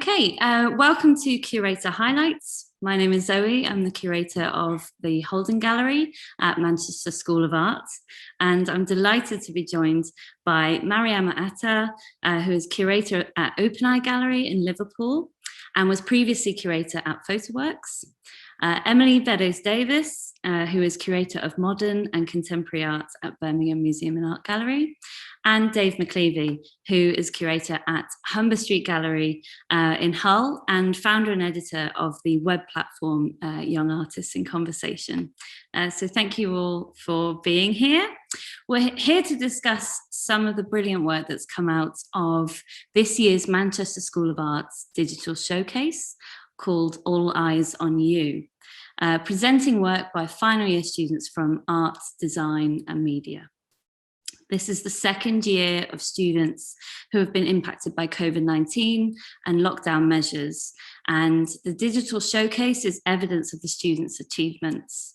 Okay, welcome to Curator Highlights. My name is Zoe. I'm the curator of the Holden Gallery at Manchester School of Art, and I'm delighted to be joined by Mariama Attah, who is curator at Open Eye Gallery in Liverpool and was previously curator at Photoworks. Emalee Beddoes-Davis, who is curator of modern and contemporary art at Birmingham Museum and Art Gallery, and Dave McLeavy, who is curator at Humber Street Gallery in Hull and founder and editor of the web platform Young Artists in Conversation. So thank you all for being here. We're here to discuss some of the brilliant work that's come out of this year's Manchester School of Art's digital showcase called All Eyes on You, presenting work by final year students from arts, design and media. This is the second year of students who have been impacted by COVID-19 and lockdown measures, and the digital showcase is evidence of the students' achievements.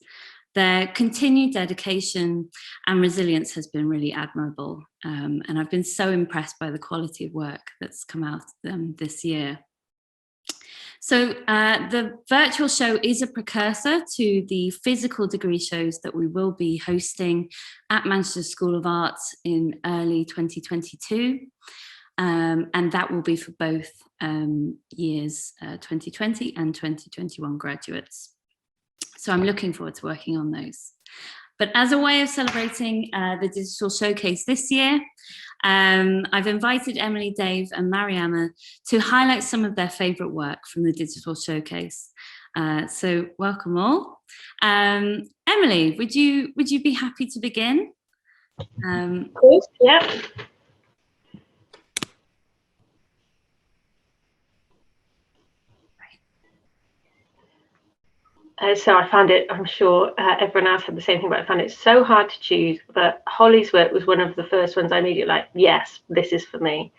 Their continued dedication and resilience has been really admirable, and I've been so impressed by the quality of work that's come out of them this year. So the virtual show is a precursor to the physical degree shows that we will be hosting at Manchester School of Art in early 2022. And that will be for both years 2020 and 2021 graduates. So I'm looking forward to working on those. But as a way of celebrating the digital showcase this year, I've invited Emalee, Dave and Mariama to highlight some of their favourite work from the digital showcase. So welcome all. Emalee, would you be happy to begin? Of course, yeah. So I found it, I'm sure everyone else had the same thing, but I found it so hard to choose. But Holly's work was one of the first ones I immediately like, yes, this is for me.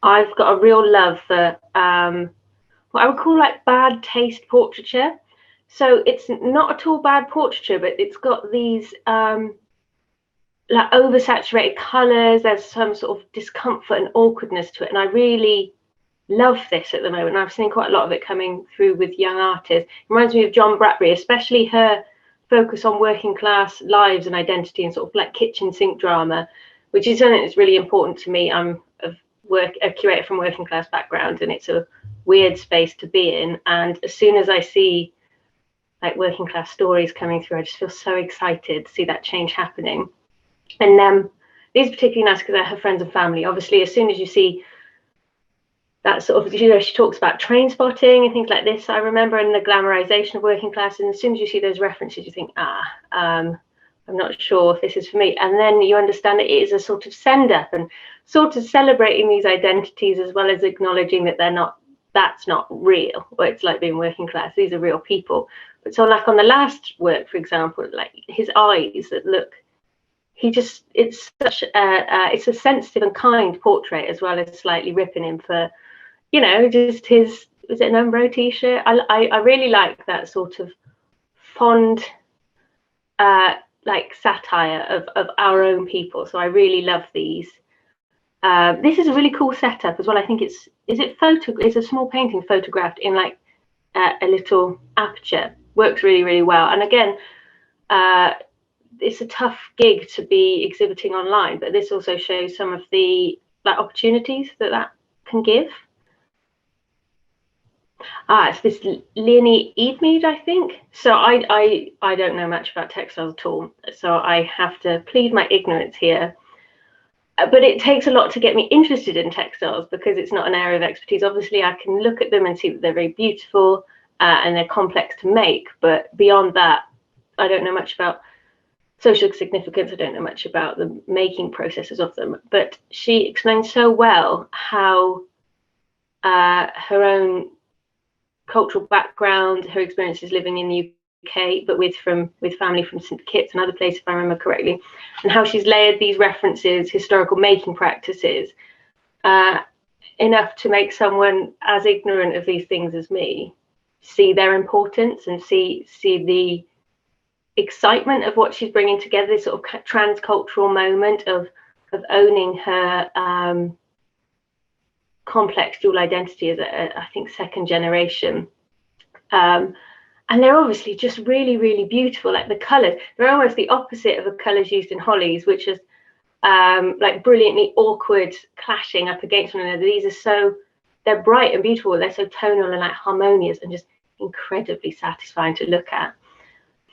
I've got a real love for what I would call like bad taste portraiture. So it's not at all bad portraiture, but it's got these like oversaturated colours. There's some sort of discomfort and awkwardness to it. And I really love this at the moment. I've seen quite a lot of it coming through with young artists. It reminds me of John Bradbury, especially her focus on working class lives and identity and sort of like kitchen sink drama, which is something that's really important to me. I'm a curator from working class background, and it's a weird space to be in. And as soon as I see like working class stories coming through, I just feel so excited to see that change happening. And these are particularly nice because I have friends and family. Obviously, as soon as you see that sort of, you know, she talks about train spotting and things like this. I remember in the glamorization of working class, and as soon as you see those references, you think, I'm not sure if this is for me. And then you understand it is a sort of send up and sort of celebrating these identities as well as acknowledging that that's not real, or it's like being working class. These are real people. But so like on the last work, for example, like his eyes that look, it's such it's a sensitive and kind portrait as well as slightly ripping him for, you know, just his, was it an Umbro t-shirt? I really like that sort of fond like satire of our own people. So I really love these. This is a really cool setup as well. I think it's a small painting photographed in like a little aperture. Works really, really well. And again, it's a tough gig to be exhibiting online, but this also shows some of the like opportunities that can give. It's this Leonie Edmead, I think. So I don't know much about textiles at all, so I have to plead my ignorance here. But it takes a lot to get me interested in textiles because it's not an area of expertise. Obviously, I can look at them and see that they're very beautiful and they're complex to make. But beyond that, I don't know much about social significance. I don't know much about the making processes of them. But she explains so well how her own cultural background, her experiences living in the UK, but with family from St Kitts and other places, if I remember correctly, and how she's layered these references, historical making practices, enough to make someone as ignorant of these things as me see their importance and see the excitement of what she's bringing together. This sort of transcultural moment of owning her complex dual identity as I think second generation. And they're obviously just really, really beautiful. Like the colours, they're almost the opposite of the colours used in hollies, which is like brilliantly awkward clashing up against one another. These are they're bright and beautiful. They're so tonal and like harmonious and just incredibly satisfying to look at.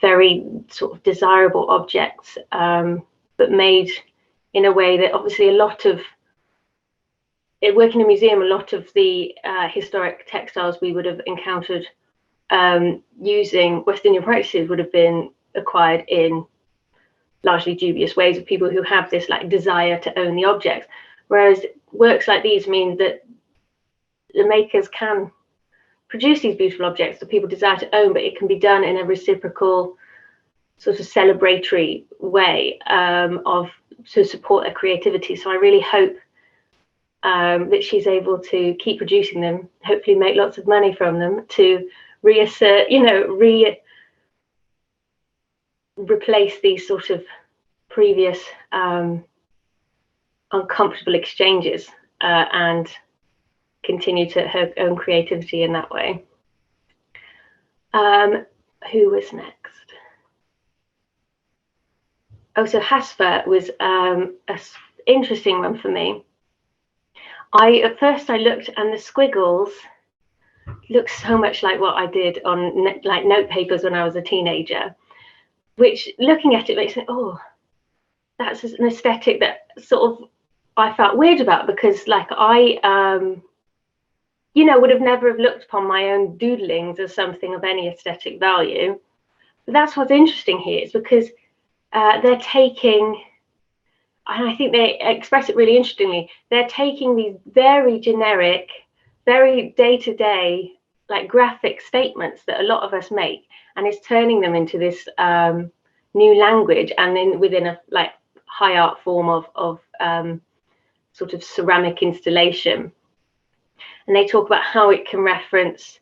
Very sort of desirable objects, but made in a way that obviously working in a museum, a lot of the historic textiles we would have encountered using West Indian practices would have been acquired in largely dubious ways of people who have this like desire to own the objects, whereas works like these mean that the makers can produce these beautiful objects that people desire to own, but it can be done in a reciprocal sort of celebratory way to support their creativity. So I really hope that she's able to keep producing them, hopefully make lots of money from them, to reassert, replace these sort of previous uncomfortable exchanges and continue to her own creativity in that way. Who was next? Oh, so Hafsa was an interesting one for me. At first I looked and the squiggles look so much like what I did on like note papers when I was a teenager, which looking at it makes me, oh, that's an aesthetic that sort of I felt weird about, because like I would have never have looked upon my own doodlings as something of any aesthetic value. But that's what's interesting here, is because they're taking, and I think they express it really interestingly, they're taking these very generic, very day-to-day like graphic statements that a lot of us make, and is turning them into this new language, and then within a like high art form of sort of ceramic installation. And they talk about how it can reference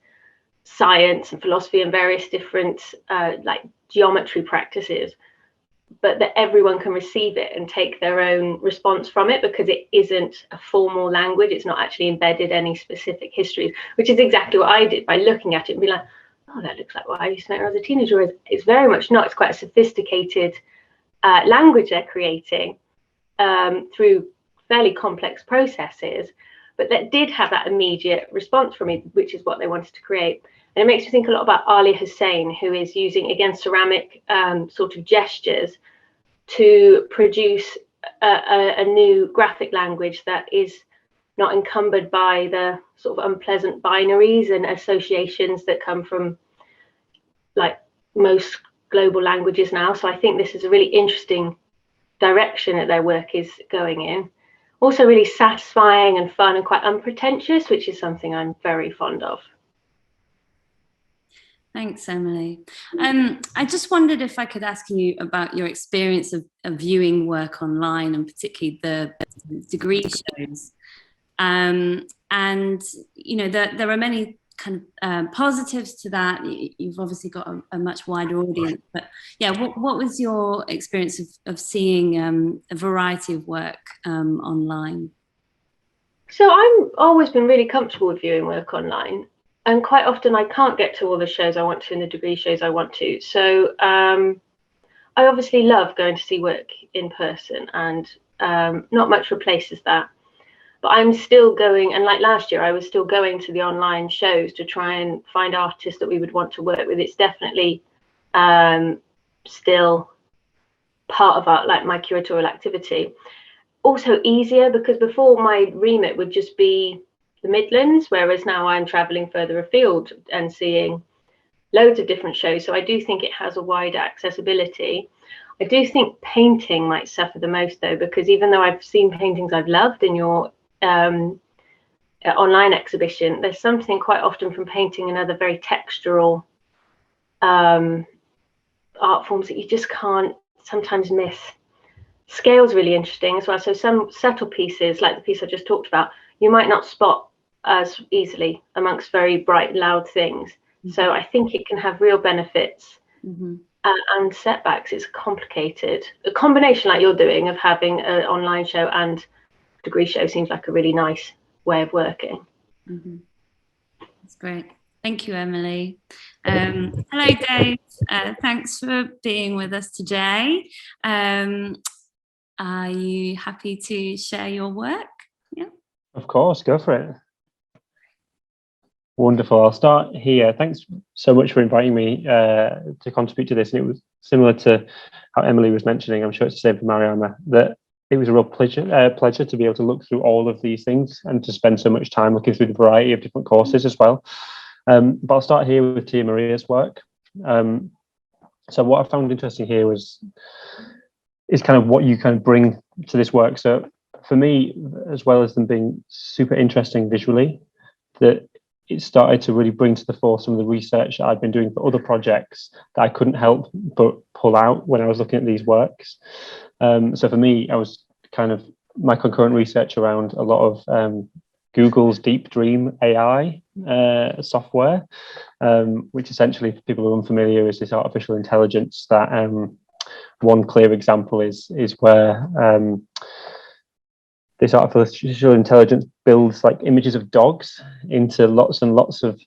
science and philosophy and various different like geometry practices, but that everyone can receive it and take their own response from it, because it isn't a formal language. It's not actually embedded any specific histories, which is exactly what I did by looking at it and be like, oh, that looks like what I used to make when I was a teenager. It's very much not. It's quite a sophisticated language they're creating through fairly complex processes, but that did have that immediate response from me, which is what they wanted to create. And it makes me think a lot about Ali Hussein, who is using, again, ceramic sort of gestures to produce a new graphic language that is not encumbered by the sort of unpleasant binaries and associations that come from like most global languages now. So I think this is a really interesting direction that their work is going in. Also really satisfying and fun and quite unpretentious, which is something I'm very fond of. Thanks, Emalee. I just wondered if I could ask you about your experience of viewing work online, and particularly the degree shows. And, there are many kind of positives to that. You've obviously got a much wider audience. But yeah, what was your experience of seeing a variety of work online? So I've always been really comfortable with viewing work online. And quite often I can't get to all the shows I want to and the degree shows I want to. So I obviously love going to see work in person, and not much replaces that. But I'm still going, and like last year, I was still going to the online shows to try and find artists that we would want to work with. It's definitely still part of my curatorial activity. Also easier, because before my remit would just be the Midlands, whereas now I'm traveling further afield and seeing loads of different shows. So I do think it has a wider accessibility. I do think painting might suffer the most though, because even though I've seen paintings I've loved in your online exhibition, there's something quite often from painting and other very textural art forms that you just can't sometimes miss. Scale's really interesting as well. So some subtle pieces, like the piece I just talked about, you might not spot as easily amongst very bright, loud things. Mm-hmm. So I think it can have real benefits and setbacks. It's complicated. A combination like you're doing of having an online show and degree show seems like a really nice way of working. That's great. Thank you, Emalee. Hello, Dave. Thanks for being with us today. Are you happy to share your work? Yeah. Of course, go for it. Wonderful. I'll start here. Thanks so much for inviting me to contribute to this. And it was similar to how Emalee was mentioning, I'm sure it's the same for Mariama, that it was a real pleasure to be able to look through all of these things and to spend so much time looking through the variety of different courses as well. But I'll start here with Tia Maria's work. So what I found interesting here is kind of what you kind of bring to this work. So for me, as well as them being super interesting visually, that it started to really bring to the fore some of the research that I'd been doing for other projects that I couldn't help but pull out when I was looking at these works. So for me, I was kind of my concurrent research around a lot of Google's Deep Dream AI software, which essentially, for people who are unfamiliar, is this artificial intelligence that one clear example is where this artificial intelligence builds like images of dogs into lots and lots of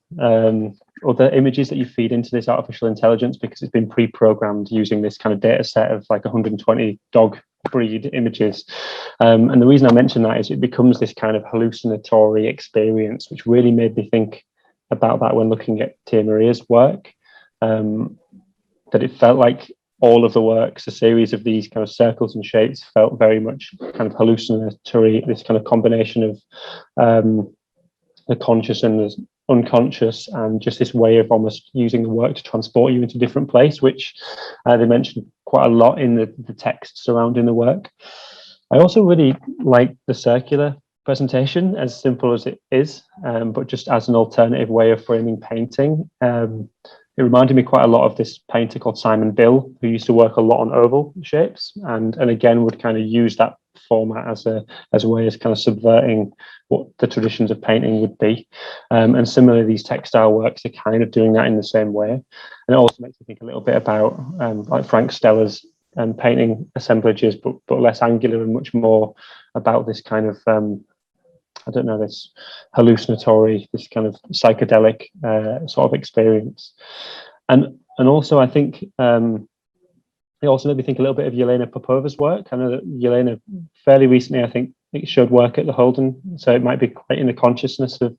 other images that you feed into this artificial intelligence, because it's been pre-programmed using this kind of data set of like 120 dog breed images. And the reason I mention that is it becomes this kind of hallucinatory experience, which really made me think about that when looking at Tia Maria's work, that it felt like all of the works, a series of these kind of circles and shapes, felt very much kind of hallucinatory, this kind of combination of the conscious and the unconscious, and just this way of almost using the work to transport you into a different place, which they mentioned quite a lot in the text surrounding the work. I also really like the circular presentation, as simple as it is, but just as an alternative way of framing painting. It reminded me quite a lot of this painter called Simon Bill, who used to work a lot on oval shapes, and again would kind of use that format as a way of kind of subverting what the traditions of painting would be. And similarly, these textile works are kind of doing that in the same way. And it also makes me think a little bit about like Frank Steller's painting assemblages, but less angular and much more about this kind of I don't know, this hallucinatory, this kind of psychedelic sort of experience. And also, I think it also made me think a little bit of Jelena Popova's work. I know that Jelena fairly recently, I think, showed work at the Holden, so it might be quite in the consciousness of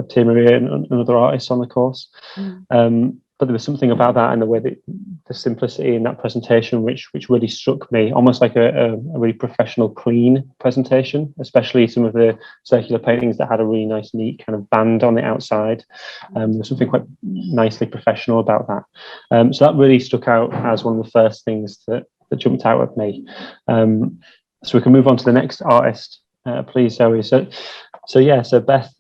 Tia Maria and other artists on the course. But there was something about that and the way that the simplicity in that presentation, which really struck me, almost like a really professional, clean presentation, especially some of the circular paintings that had a really nice, neat kind of band on the outside. There's something quite nicely professional about that. So that really stuck out as one of the first things that jumped out at me. So we can move on to the next artist, please, Zoe. So Beth,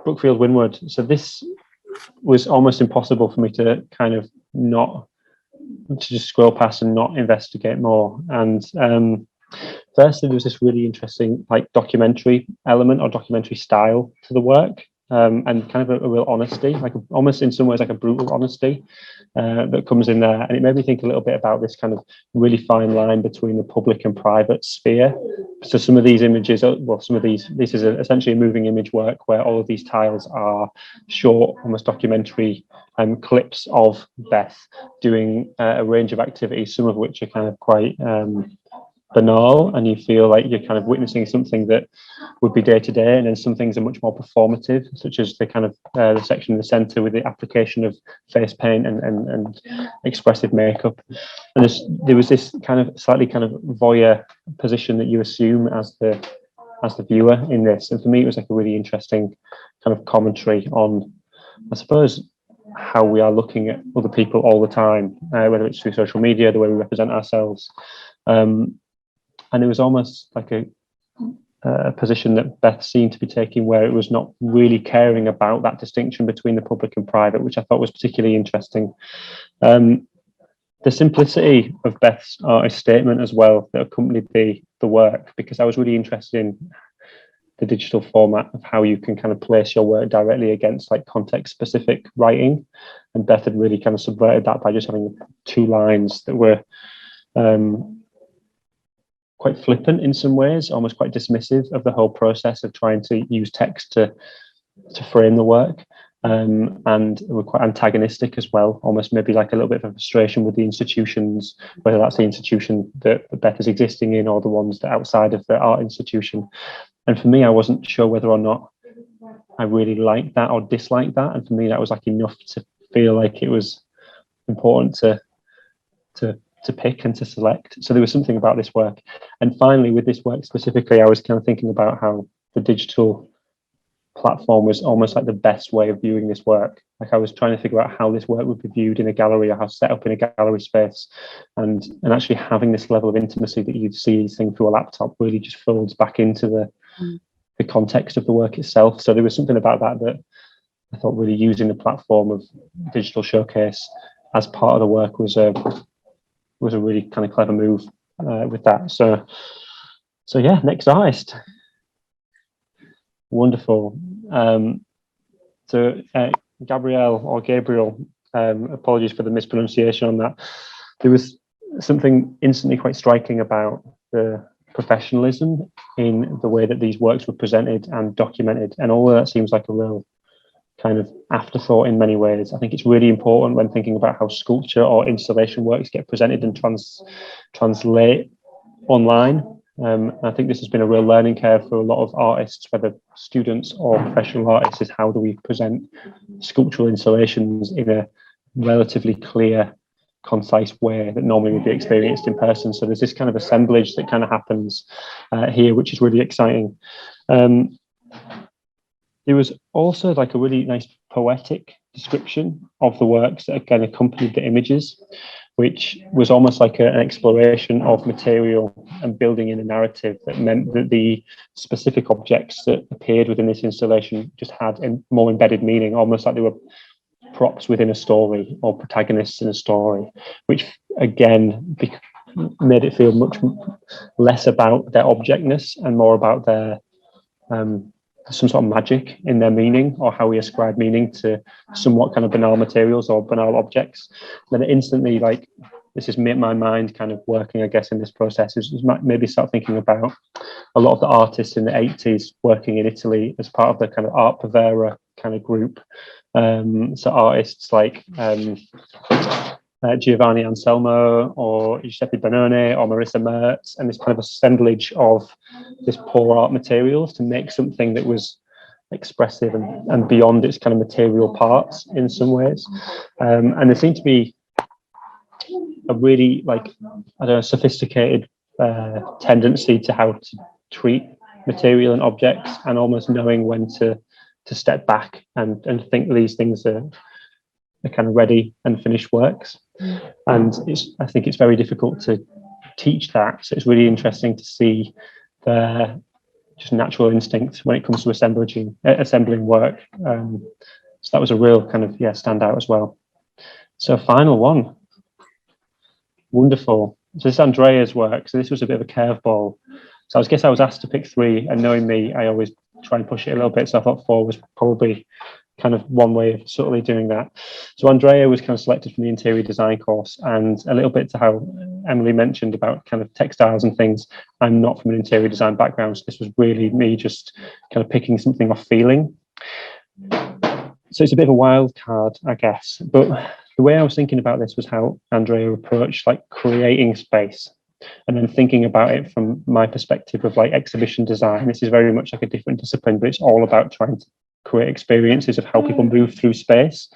Brookfield-Winward. So this was almost impossible for me to kind of not to just scroll past and not investigate more. And firstly, there was this really interesting like documentary element or documentary style to the work, and kind of a real honesty, like almost in some ways like a brutal honesty that comes in there. And it made me think a little bit about this kind of really fine line between the public and private sphere. So some of these images, this is essentially a moving image work where all of these tiles are short, almost documentary clips of Beth doing a range of activities, some of which are kind of quite banal, and you feel like you're kind of witnessing something that would be day to day, and then some things are much more performative, such as the kind of the section in the center with the application of face paint and expressive makeup. And there was this kind of slightly kind of voyeur position that you assume as the viewer in this, and for me it was like a really interesting kind of commentary on, I suppose, how we are looking at other people all the time, whether it's through social media, the way we represent ourselves. And it was almost like a position that Beth seemed to be taking, where it was not really caring about that distinction between the public and private, which I thought was particularly interesting. The simplicity of Beth's artist statement as well that accompanied the work, because I was really interested in the digital format of how you can kind of place your work directly against like context specific writing. And Beth had really kind of subverted that by just having two lines that were quite quite flippant in some ways, almost quite dismissive of the whole process of trying to use text to frame the work. And were quite antagonistic as well, almost maybe like a little bit of a frustration with the institutions, whether that's the institution that Beth is existing in or the ones that are outside of the art institution. And for me, I wasn't sure whether or not I really liked that or disliked that. And for me, that was like enough to feel like it was important to pick and to select. So there was something about this work. And finally, with this work specifically, I was kind of thinking about how the digital platform was almost like the best way of viewing this work. Like I was trying to figure out how this work would be viewed in a gallery or how set up in a gallery space, and actually having this level of intimacy that you'd see these things through a laptop really just folds back into the context of the work itself. So there was something about that I thought really using the platform of digital showcase as part of the work was a really kind of clever move with that. So yeah, next artist. Wonderful. Gabriele, apologies for the mispronunciation on that. There was something instantly quite striking about the professionalism in the way that these works were presented and documented. And although that seems like a real kind of afterthought in many ways, I think it's really important when thinking about how sculpture or installation works get presented and translate online. I think this has been a real learning curve for a lot of artists, whether students or professional artists, is how do we present sculptural installations in a relatively clear, concise way that normally would be experienced in person. So there's this kind of assemblage that kind of happens here, which is really exciting. There was also like a really nice poetic description of the works that again accompanied the images, which was almost like an exploration of material and building in a narrative that meant that the specific objects that appeared within this installation just had a more embedded meaning, almost like they were props within a story or protagonists in a story, which again made it feel much less about their objectness and more about their some sort of magic in their meaning, or how we ascribe meaning to somewhat kind of banal materials or banal objects. Then instantly, like, this is my mind kind of working, I guess, in this process, is maybe start thinking about a lot of the artists in the 80s working in Italy as part of the kind of Art Povera kind of group. So artists like Giovanni Anselmo or Giuseppe Bonone or Marissa Mertz, and this kind of assemblage of this poor art materials to make something that was expressive and beyond its kind of material parts in some ways. And there seemed to be a really, like, I don't know, sophisticated tendency to how to treat material and objects, and almost knowing when to step back and think these things are kind of ready and finished works. And I think it's very difficult to teach that. So it's really interesting to see their just natural instinct when it comes to assembling work. So that was a real kind of, standout as well. So final one. Wonderful. So this is Andrea's work. So this was a bit of a curveball. So I guess I was asked to pick 3, and knowing me, I always try and push it a little bit. So I thought 4 was probably kind of one way of subtly doing that. So Andrea was kind of selected from the interior design course, and a little bit to how Emalee mentioned about kind of textiles and things. I'm not from an interior design background, so this was really me just kind of picking something off feeling. So it's a bit of a wild card, I guess, but the way I was thinking about this was how Andrea approached like creating space, and then thinking about it from my perspective of like exhibition design. This is very much like a different discipline, but it's all about trying to create experiences of how people move through space.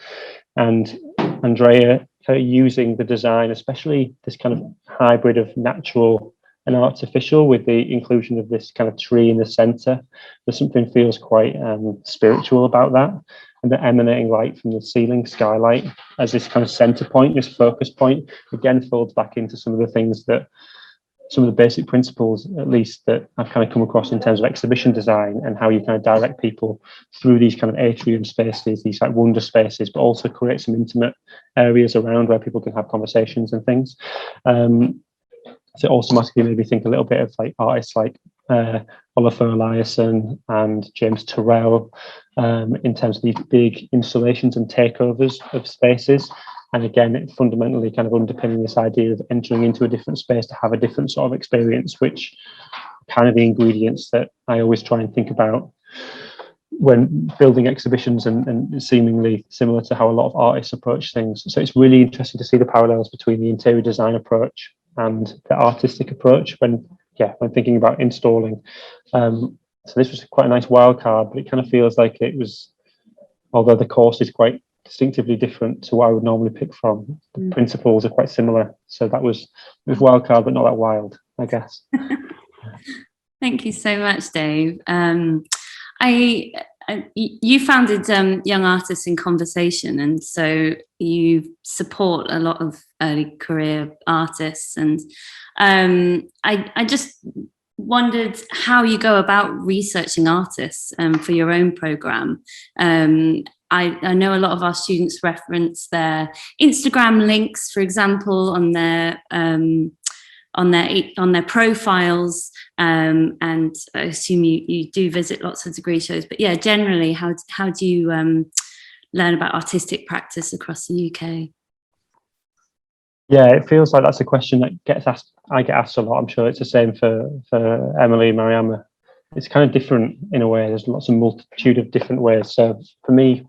And Andrea using the design, especially this kind of hybrid of natural and artificial with the inclusion of this kind of tree in the center. There's something feels quite spiritual about that. And the emanating light from the ceiling skylight as this kind of center point, this focus point, again folds back into some of the things that, some of the basic principles, at least, that I've kind of come across in terms of exhibition design, and how you kind of direct people through these kind of atrium spaces, these like wonder spaces, but also create some intimate areas around where people can have conversations and things. So it automatically made me think a little bit of like artists like Olafur Eliasson and James Turrell in terms of these big installations and takeovers of spaces. And again, it fundamentally kind of underpinning this idea of entering into a different space to have a different sort of experience, which kind of the ingredients that I always try and think about when building exhibitions, and seemingly similar to how a lot of artists approach things. So it's really interesting to see the parallels between the interior design approach and the artistic approach when thinking about installing. So this was quite a nice wild card, but it kind of feels like it was, although the course is quite distinctively different to what I would normally pick from, the principles are quite similar. So it was wild card, but not that wild, I guess. Thank you so much, Dave. You founded Young Artists in Conversation, and so you support a lot of early career artists. And I just wondered how you go about researching artists for your own programme. I know a lot of our students reference their Instagram links, for example, on their profiles, and I assume you do visit lots of degree shows. But yeah, generally, how do you learn about artistic practice across the UK? Yeah, it feels like that's a question that I get asked a lot. I'm sure it's the same for Emalee and Mariama. It's kind of different in a way. There's lots of multitude of different ways. So for me,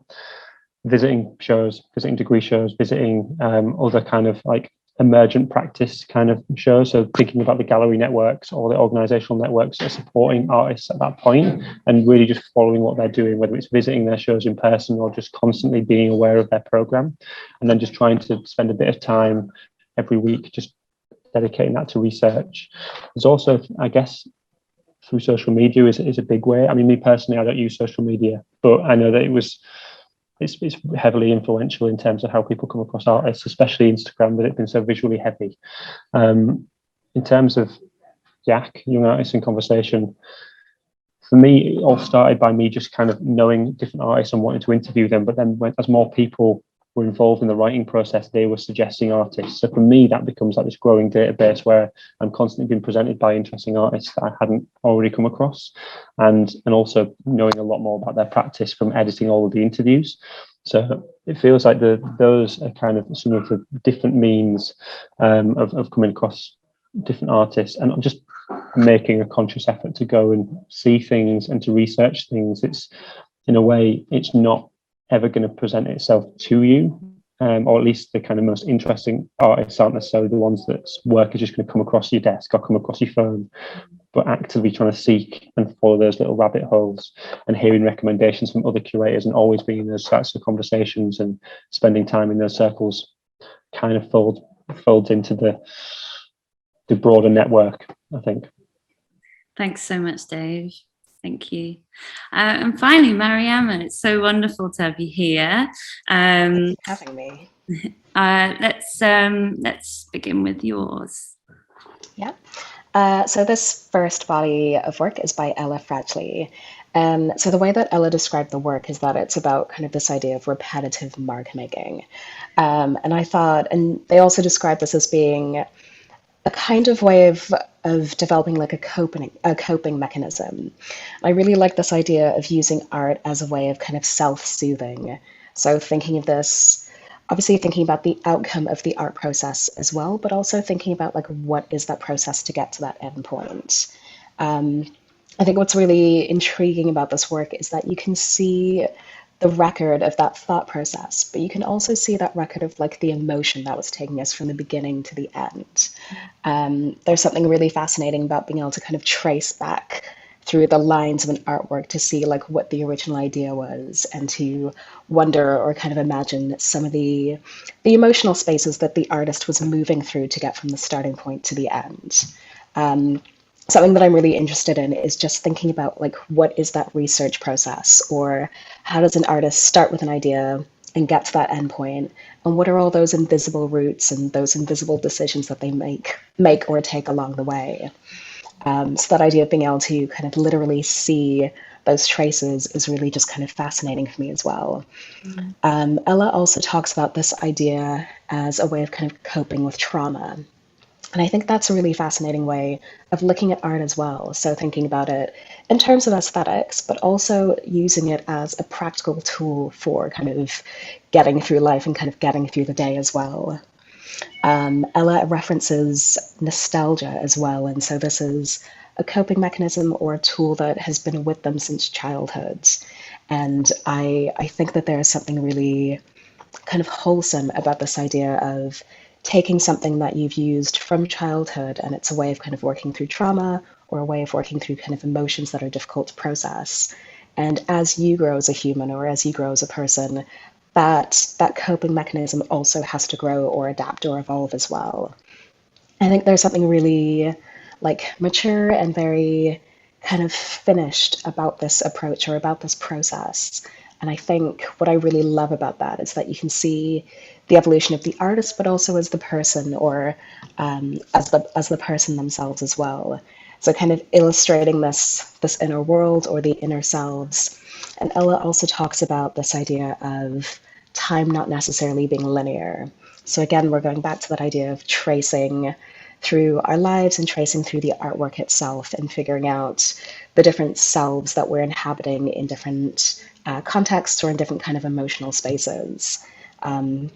visiting shows, visiting degree shows, visiting other kind of like emergent practice kind of shows, so thinking about the gallery networks or the organizational networks that are supporting artists at that point, and really just following what they're doing, whether it's visiting their shows in person or just constantly being aware of their program, and then just trying to spend a bit of time every week just dedicating that to research. There's also, I guess, through social media is a big way. I mean, me personally, I don't use social media, but I know that it's heavily influential in terms of how people come across artists, especially Instagram, with it being so visually heavy. In terms of YAC, Young Artists in Conversation, for me, it all started by me just kind of knowing different artists and wanting to interview them. But then as more people were involved in the writing process, they were suggesting artists. So for me, that becomes like this growing database where I'm constantly being presented by interesting artists that I hadn't already come across, and also knowing a lot more about their practice from editing all of the interviews. So it feels like those are kind of some of the different means of coming across different artists, and just making a conscious effort to go and see things and to research things. It's, in a way, it's not ever going to present itself to you, or at least the kind of most interesting artists aren't necessarily the ones that work is just going to come across your desk or come across your phone, but actively trying to seek and follow those little rabbit holes and hearing recommendations from other curators and always being in those types of conversations and spending time in those circles kind of folds into the broader network, I think. Thanks so much, Dave. Thank you. And finally, Mariama, it's so wonderful to have you here. Thanks for having me. Let's begin with yours. Yeah. So this first body of work is by Ella Fratley. So the way that Ella described the work is that it's about kind of this idea of repetitive mark making. And I thought, and they also described this as being a kind of way of developing like a coping mechanism. I really like this idea of using art as a way of kind of self-soothing. So thinking of this, obviously thinking about the outcome of the art process as well, but also thinking about like what is that process to get to that end point. I think what's really intriguing about this work is that you can see the record of that thought process, but you can also see that record of like the emotion that was taking us from the beginning to the end. There's something really fascinating about being able to kind of trace back through the lines of an artwork to see like what the original idea was, and to wonder or kind of imagine some of the emotional spaces that the artist was moving through to get from the starting point to the end. Something that I'm really interested in is just thinking about like what is that research process, or how does an artist start with an idea and get to that end point, and what are all those invisible routes and those invisible decisions that they make or take along the way. So that idea of being able to kind of literally see those traces is really just kind of fascinating for me as well. Ella also talks about this idea as a way of kind of coping with trauma. And I think that's a really fascinating way of looking at art as well. So thinking about it in terms of aesthetics, but also using it as a practical tool for kind of getting through life and kind of getting through the day as well. Ella references nostalgia as well. And so this is a coping mechanism or a tool that has been with them since childhood. And I think that there is something really kind of wholesome about this idea of taking something that you've used from childhood, and it's a way of kind of working through trauma or a way of working through kind of emotions that are difficult to process. And as you grow as a human or as you grow as a person, that coping mechanism also has to grow or adapt or evolve as well. I think there's something really like mature and very kind of finished about this approach or about this process. And I think what I really love about that is that you can see the evolution of the artist, but also as the person or as the person themselves as well. So kind of illustrating this inner world or the inner selves. And Ella also talks about this idea of time not necessarily being linear. So again, we're going back to that idea of tracing through our lives and tracing through the artwork itself and figuring out the different selves that we're inhabiting in different contexts or in different kind of emotional spaces. And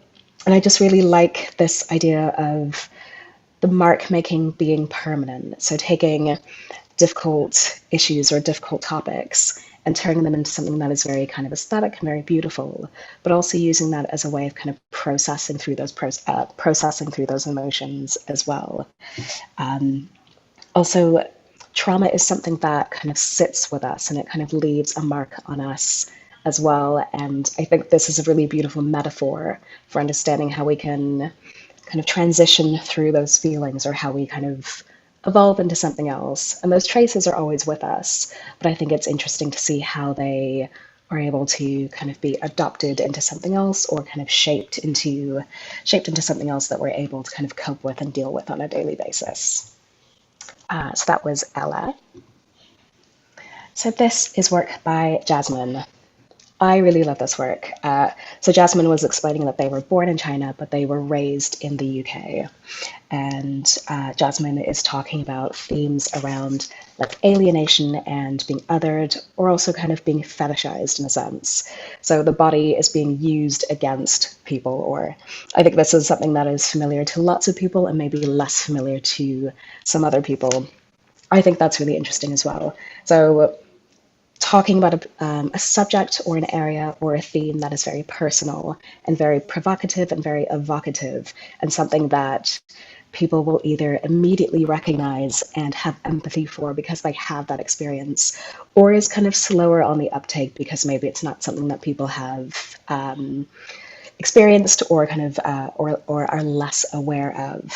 I just really like this idea of the mark making being permanent. So taking difficult issues or difficult topics and turning them into something that is very kind of aesthetic and very beautiful, but also using that as a way of kind of processing through those emotions as well. Also, trauma is something that kind of sits with us and it kind of leaves a mark on us as well. And I think this is a really beautiful metaphor for understanding how we can kind of transition through those feelings or how we kind of evolve into something else. And those traces are always with us, but I think it's interesting to see how they are able to kind of be adopted into something else or kind of shaped into something else that we're able to kind of cope with and deal with on a daily basis. So that was Ella. So this is work by Jasmine. I really love this work. So Jasmine was explaining that they were born in China, but they were raised in the UK. And Jasmine is talking about themes around like alienation and being othered, or also kind of being fetishized in a sense. So the body is being used against people, or I think this is something that is familiar to lots of people and maybe less familiar to some other people. I think that's really interesting as well. So talking about a subject or an area or a theme that is very personal and very provocative and very evocative, and something that people will either immediately recognize and have empathy for because they have that experience, or is kind of slower on the uptake because maybe it's not something that people have experienced or kind of or are less aware of.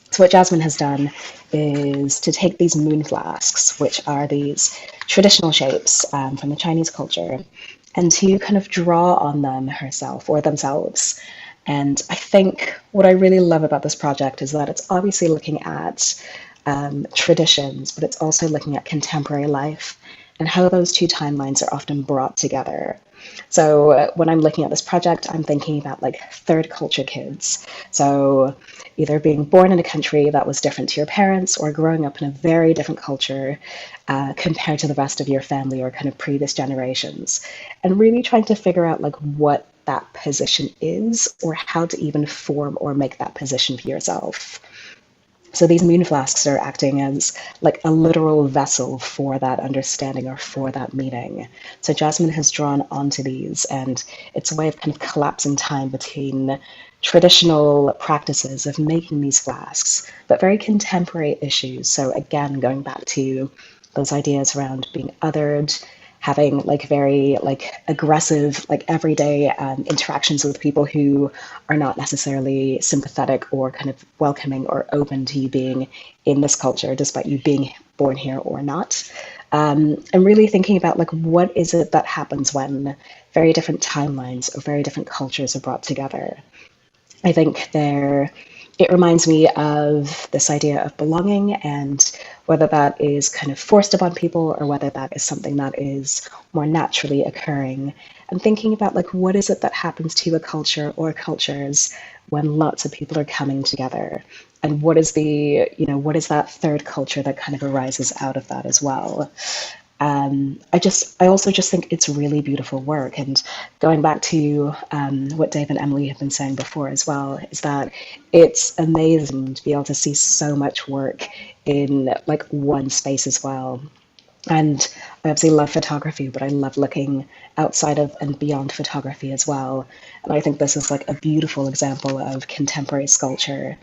So what Jasmine has done is to take these moon flasks, which are these traditional shapes from the Chinese culture, and to kind of draw on them herself or themselves. And I think what I really love about this project is that it's obviously looking at traditions, but it's also looking at contemporary life and how those two timelines are often brought together. So when I'm looking at this project, I'm thinking about like third culture kids. So either being born in a country that was different to your parents or growing up in a very different culture compared to the rest of your family or kind of previous generations. And really trying to figure out like what that position is or how to even form or make that position for yourself. So these moon flasks are acting as like a literal vessel for that understanding or for that meaning. So Jasmine has drawn onto these, and it's a way of kind of collapsing time between traditional practices of making these flasks, but very contemporary issues. So again, going back to those ideas around being othered, having like very like aggressive, like everyday interactions with people who are not necessarily sympathetic or kind of welcoming or open to you being in this culture, despite you being born here or not. And really thinking about like, what is it that happens when very different timelines or very different cultures are brought together? I think there it reminds me of this idea of belonging, and whether that is kind of forced upon people or whether that is something that is more naturally occurring. And thinking about like, what is it that happens to a culture or cultures when lots of people are coming together? And what is the, what is that third culture that kind of arises out of that as well? I also just think it's really beautiful work. And going back to what Dave and Emalee have been saying before as well, is that it's amazing to be able to see so much work in like one space as well. And I obviously love photography, but I love looking outside of and beyond photography as well. And I think this is like a beautiful example of contemporary sculpture,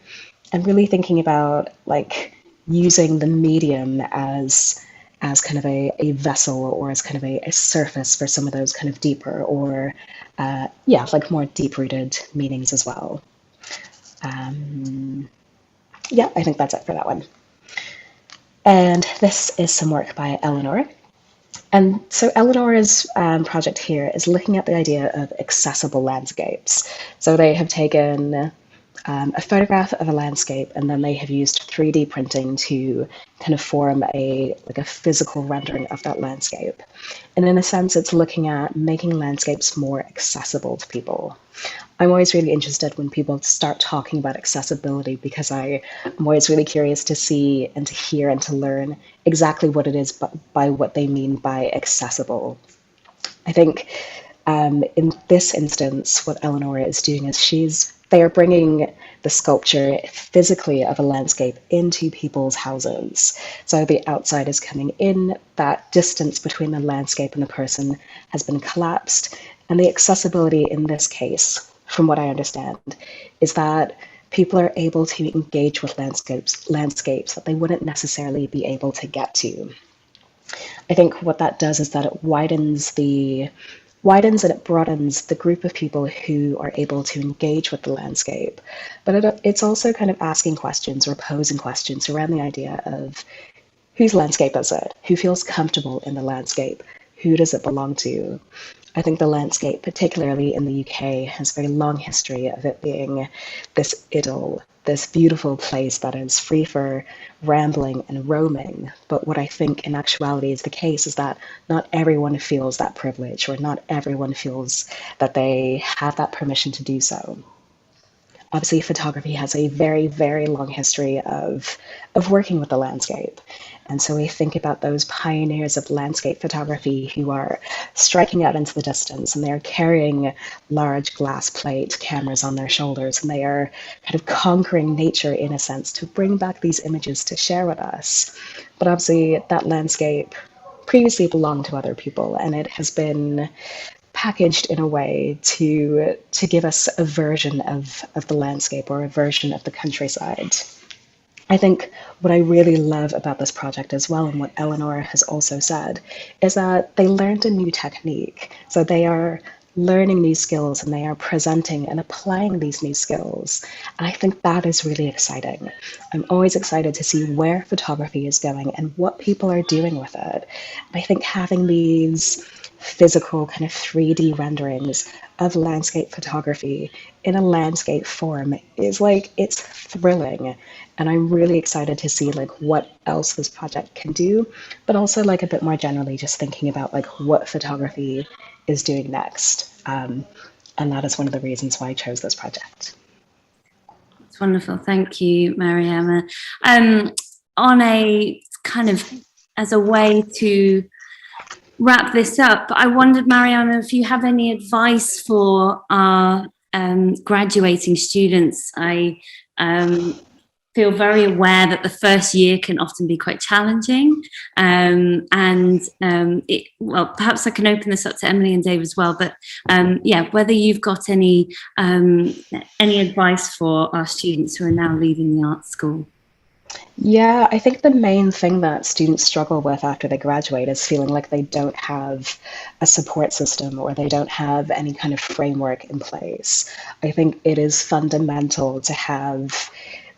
and really thinking about like using the medium as kind of a vessel, or as kind of a surface for some of those kind of deeper or like more deep-rooted meanings as well. Yeah, I think that's it for that one. And this is some work by Eleanor. And so Eleanor's project here is looking at the idea of accessible landscapes. So they have taken a photograph of a landscape, and then they have used 3D printing to kind of form a physical rendering of that landscape. And in a sense, it's looking at making landscapes more accessible to people. I'm always really interested when people start talking about accessibility, because I'm always really curious to see and to hear and to learn exactly what it is by what they mean by accessible. I think in this instance, what Eleanor is doing is they are bringing the sculpture physically of a landscape into people's houses. So the outside is coming in, that distance between the landscape and the person has been collapsed. And the accessibility in this case, from what I understand, is that people are able to engage with landscapes that they wouldn't necessarily be able to get to. I think what that does is that it widens and it broadens the group of people who are able to engage with the landscape. But it's also kind of asking questions or posing questions around the idea of whose landscape is it? Who feels comfortable in the landscape? Who does it belong to? I think the landscape, particularly in the UK, has a very long history of it being this idyll, this beautiful place that is free for rambling and roaming. But what I think in actuality is the case is that not everyone feels that privilege, or not everyone feels that they have that permission to do so. Obviously, photography has a very, very long history of working with the landscape. And so we think about those pioneers of landscape photography who are striking out into the distance, and they're carrying large glass plate cameras on their shoulders, and they are kind of conquering nature in a sense to bring back these images to share with us. But obviously that landscape previously belonged to other people, and it has been packaged in a way to give us a version of the landscape, or a version of the countryside. I think what I really love about this project as well, and what Eleanor has also said, is that they learned a new technique. So they are learning these skills, and they are presenting and applying these new skills. And I think that is really exciting. I'm always excited to see where photography is going and what people are doing with it. And I think having these physical kind of 3D renderings of landscape photography in a landscape form is it's thrilling. And I'm really excited to see what else this project can do, but also a bit more generally just thinking about what photography is doing next. And that is one of the reasons why I chose this project. It's wonderful. Thank you, Mariama. On a kind of, as a way to wrap this up, I wondered, Mariama, if you have any advice for our graduating students. I feel very aware that the first year can often be quite challenging, perhaps I can open this up to Emalee and Dave as well, but whether you've got any advice for our students who are now leaving the art school. Yeah, I think the main thing that students struggle with after they graduate is feeling like they don't have a support system, or they don't have any kind of framework in place. I think it is fundamental to have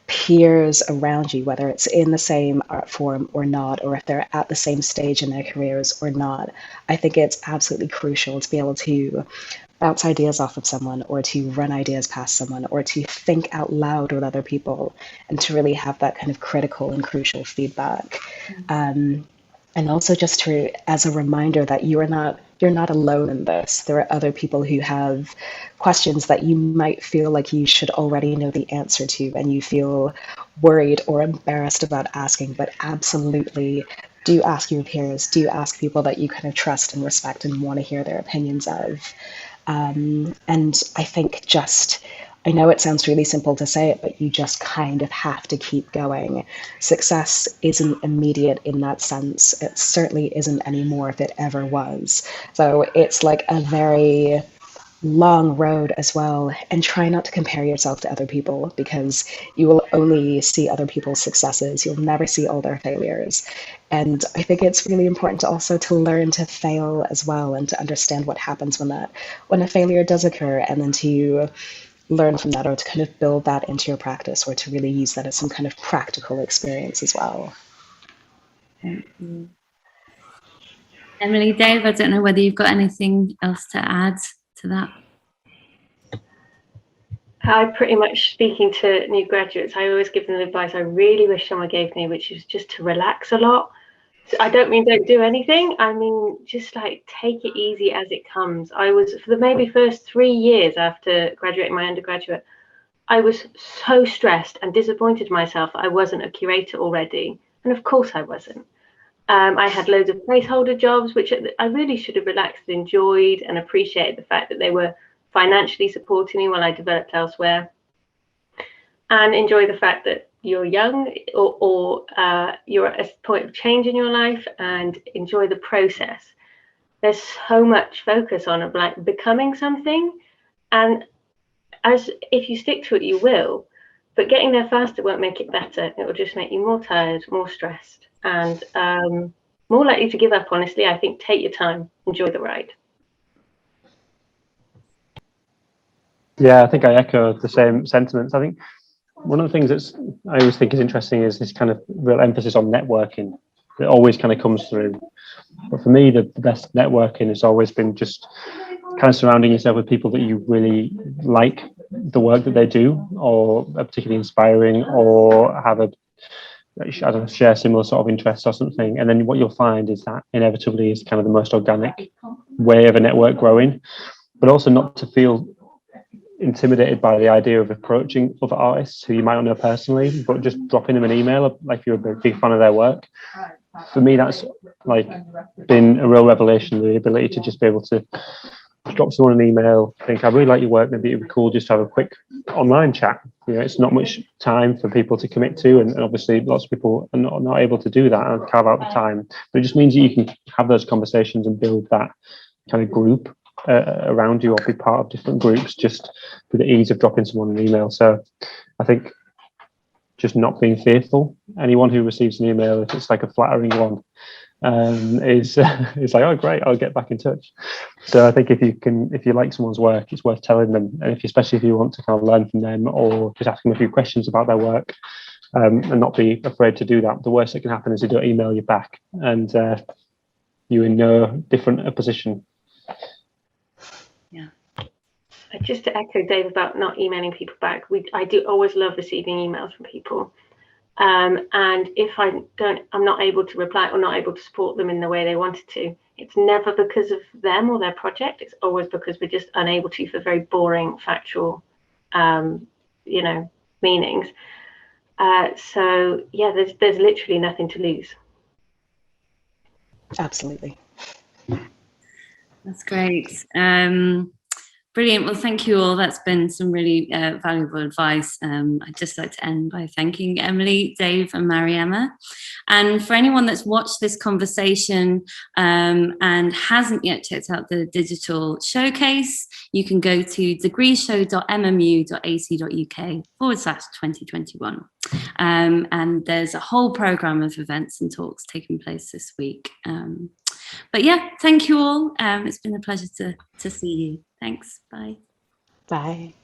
peers around you, whether it's in the same art form or not, or if they're at the same stage in their careers or not. I think it's absolutely crucial to be able to bounce ideas off of someone, or to run ideas past someone, or to think out loud with other people, and to really have that kind of critical and crucial feedback. And also just to, as a reminder that you're not alone in this. There are other people who have questions that you might feel like you should already know the answer to, and you feel worried or embarrassed about asking, but absolutely do ask your peers, do ask people that you kind of trust and respect and want to hear their opinions of. And I think I know it sounds really simple to say it, but you just kind of have to keep going. Success isn't immediate in that sense. It certainly isn't anymore if it ever was. So it's like a very long road as well. And try not to compare yourself to other people, because you will only see other people's successes. You'll never see all their failures. And I think it's really important to also to learn to fail as well, and to understand what happens when a failure does occur, and then to learn from that, or to kind of build that into your practice, or to really use that as some kind of practical experience as well. Thank you. Emalee, Dave, I don't know whether you've got anything else to add to that. I pretty much, speaking to new graduates, I always give them the advice I really wish someone gave me, which is just to relax a lot. So I don't mean don't do anything. I mean, just like take it easy as it comes. I was, for the maybe first 3 years after graduating my undergraduate, I was so stressed and disappointed in myself that I wasn't a curator already. And of course I wasn't. I had loads of placeholder jobs, which I really should have relaxed and enjoyed, and appreciated the fact that they were financially supporting me while I developed elsewhere. And enjoy the fact that you're young, or you're at a point of change in your life, and enjoy the process. There's so much focus on like becoming something, and as if you stick to it, you will. But getting there faster won't make it better. It will just make you more tired, more stressed, and more likely to give up. Honestly, I think take your time, enjoy the ride. Yeah, I think I echo the same sentiments. I think one of the things I always think is interesting is this kind of real emphasis on networking. It always kind of comes through. But for me, the best networking has always been just kind of surrounding yourself with people that you really like the work that they do, or are particularly inspiring, or have share similar sort of interests or something. And then what you'll find is that inevitably is kind of the most organic way of a network growing, but also not to feel intimidated by the idea of approaching other artists who you might not know personally, but just dropping them an email like you're a big fan of their work. For me, that's like been a real revelation, the ability to just be able to drop someone an email, think I really like your work, maybe it'd be cool just to have a quick online chat. You know, it's not much time for people to commit to, and obviously lots of people are not able to do that and carve out the time, but it just means that you can have those conversations and build that kind of group around you, or be part of different groups just with the ease of dropping someone an email. So I think just not being fearful. Anyone who receives an email, if it's like a flattering one, is like, oh great, I'll get back in touch. So I think if you like someone's work, it's worth telling them, and especially if you want to kind of learn from them, or just ask them a few questions about their work, and not be afraid to do that. The worst that can happen is they don't email you back, and you're in no different a position. Yeah. Just to echo Dave about not emailing people back, I do always love receiving emails from people, and if I'm not able to reply or not able to support them in the way they wanted to, it's never because of them or their project. It's always because we're just unable to, for very boring factual meanings. So yeah, there's literally nothing to lose. Absolutely. That's great. Brilliant. Well, thank you all. That's been some really valuable advice. I'd just like to end by thanking Emalee, Dave and Mariama. And for anyone that's watched this conversation and hasn't yet checked out the digital showcase, you can go to degreeshow.mmu.ac.uk/2021. And there's a whole programme of events and talks taking place this week. But yeah, thank you all. It's been a pleasure to see you. Thanks. Bye. Bye.